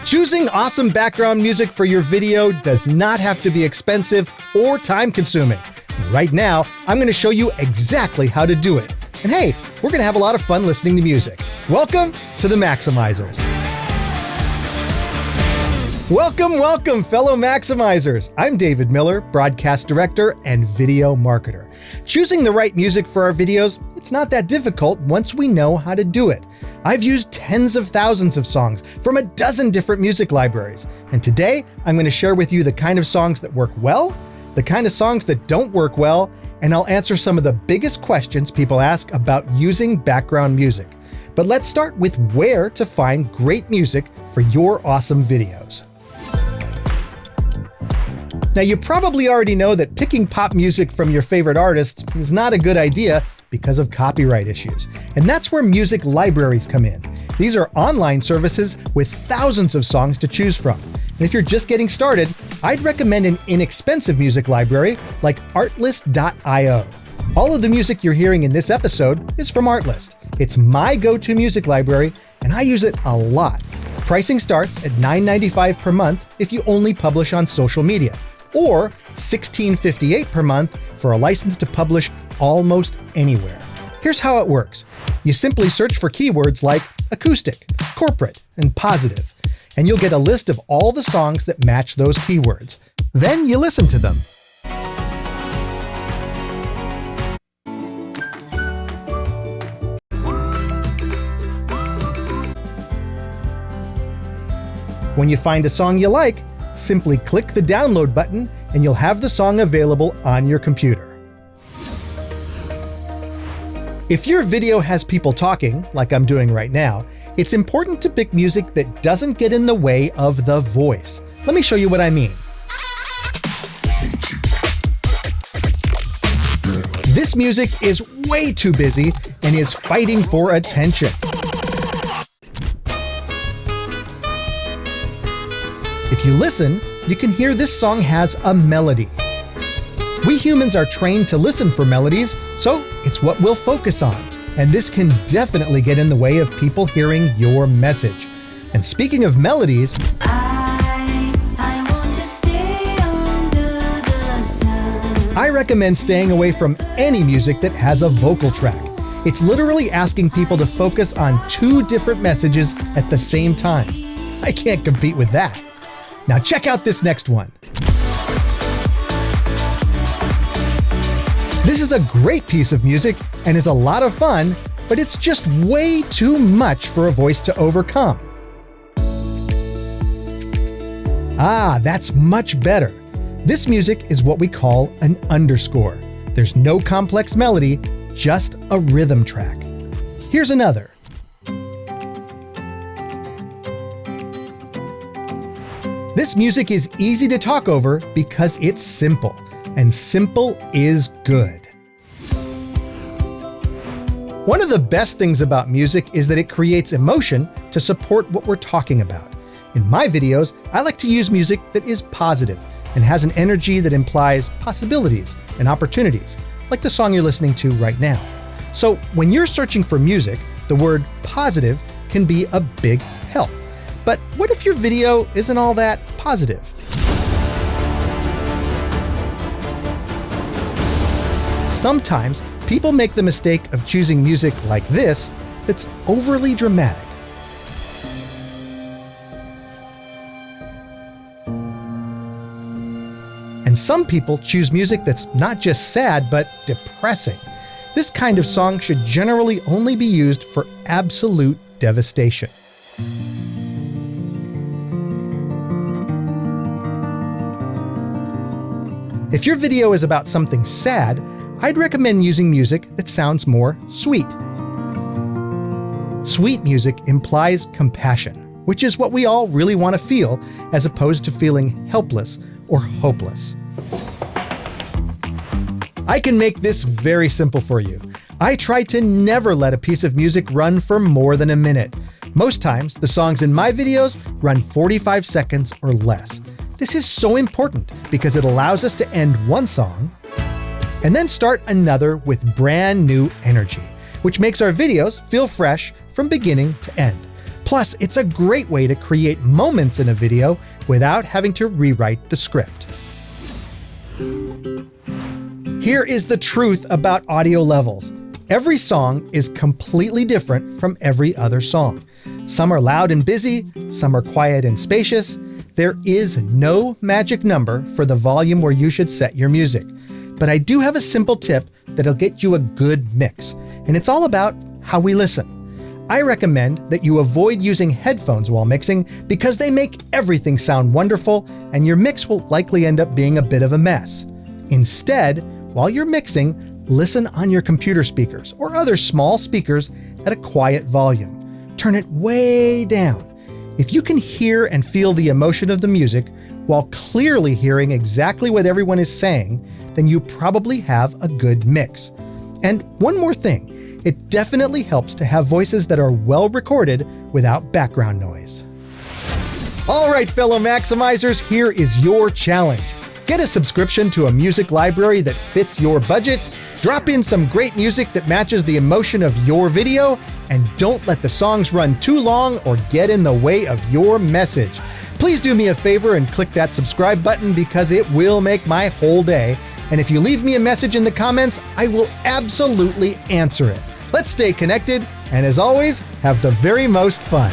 Choosing awesome background music for your video does not have to be expensive or time-consuming. Right now, I'm going to show you exactly how to do it. And hey, we're going to have a lot of fun listening to music. Welcome to the Maximizers. Welcome, fellow Maximizers. I'm David Miller, broadcast director and video marketer. Choosing the right music for our videos, it's not that difficult once we know how to do it. I've used tens of thousands of songs from a dozen different music libraries. And today, I'm going to share with you the kind of songs that work well, the kind of songs that don't work well, and I'll answer some of the biggest questions people ask about using background music. But let's start with where to find great music for your awesome videos. Now, you probably already know that picking pop music from your favorite artists is not a good idea because of copyright issues. And that's where music libraries come in. These are online services with thousands of songs to choose from. And if you're just getting started, I'd recommend an inexpensive music library like artlist.io. All of the music you're hearing in this episode is from Artlist. It's my go-to music library, and I use it a lot. Pricing starts at $9.95 per month if you only publish on social media, or $16.58 per month for a license to publish almost anywhere. Here's how it works. You simply search for keywords like acoustic, corporate, and positive, and you'll get a list of all the songs that match those keywords. Then you listen to them. When you find a song you like, simply click the download button and you'll have the song available on your computer. If your video has people talking, like I'm doing right now, it's important to pick music that doesn't get in the way of the voice. Let me show you what I mean. This music is way too busy and is fighting for attention. If you listen, you can hear this song has a melody. We humans are trained to listen for melodies, so it's what we'll focus on. And this can definitely get in the way of people hearing your message. And speaking of melodies, I want to stay under the sun. I recommend staying away from any music that has a vocal track. It's literally asking people to focus on two different messages at the same time. I can't compete with that. Now check out this next one. This is a great piece of music and is a lot of fun, but it's just way too much for a voice to overcome. That's much better. This music is what we call an underscore. There's no complex melody, just a rhythm track. Here's another. This music is easy to talk over because it's simple, and simple is good. One of the best things about music is that it creates emotion to support what we're talking about. In my videos, I like to use music that is positive and has an energy that implies possibilities and opportunities, like the song you're listening to right now. So when you're searching for music, the word positive can be a big help. But what if your video isn't all that positive? Sometimes people make the mistake of choosing music like this that's overly dramatic. And some people choose music that's not just sad, but depressing. This kind of song should generally only be used for absolute devastation. If your video is about something sad, I'd recommend using music that sounds more sweet. Sweet music implies compassion, which is what we all really want to feel, as opposed to feeling helpless or hopeless. I can make this very simple for you. I try to never let a piece of music run for more than a minute. Most times, the songs in my videos run 45 seconds or less. This is so important because it allows us to end one song and then start another with brand new energy, which makes our videos feel fresh from beginning to end. Plus, it's a great way to create moments in a video without having to rewrite the script. Here is the truth about audio levels. Every song is completely different from every other song. Some are loud and busy, some are quiet and spacious. There is no magic number for the volume where you should set your music. But I do have a simple tip that'll get you a good mix, and it's all about how we listen. I recommend that you avoid using headphones while mixing because they make everything sound wonderful and your mix will likely end up being a bit of a mess. Instead, while you're mixing, listen on your computer speakers or other small speakers at a quiet volume. Turn it way down. If you can hear and feel the emotion of the music while clearly hearing exactly what everyone is saying, then you probably have a good mix. And one more thing, it definitely helps to have voices that are well recorded without background noise. All right, fellow Maximizers, here is your challenge. Get a subscription to a music library that fits your budget, drop in some great music that matches the emotion of your video, and don't let the songs run too long or get in the way of your message. Please do me a favor and click that subscribe button because it will make my whole day. And if you leave me a message in the comments, I will absolutely answer it. Let's stay connected, and as always, have the very most fun.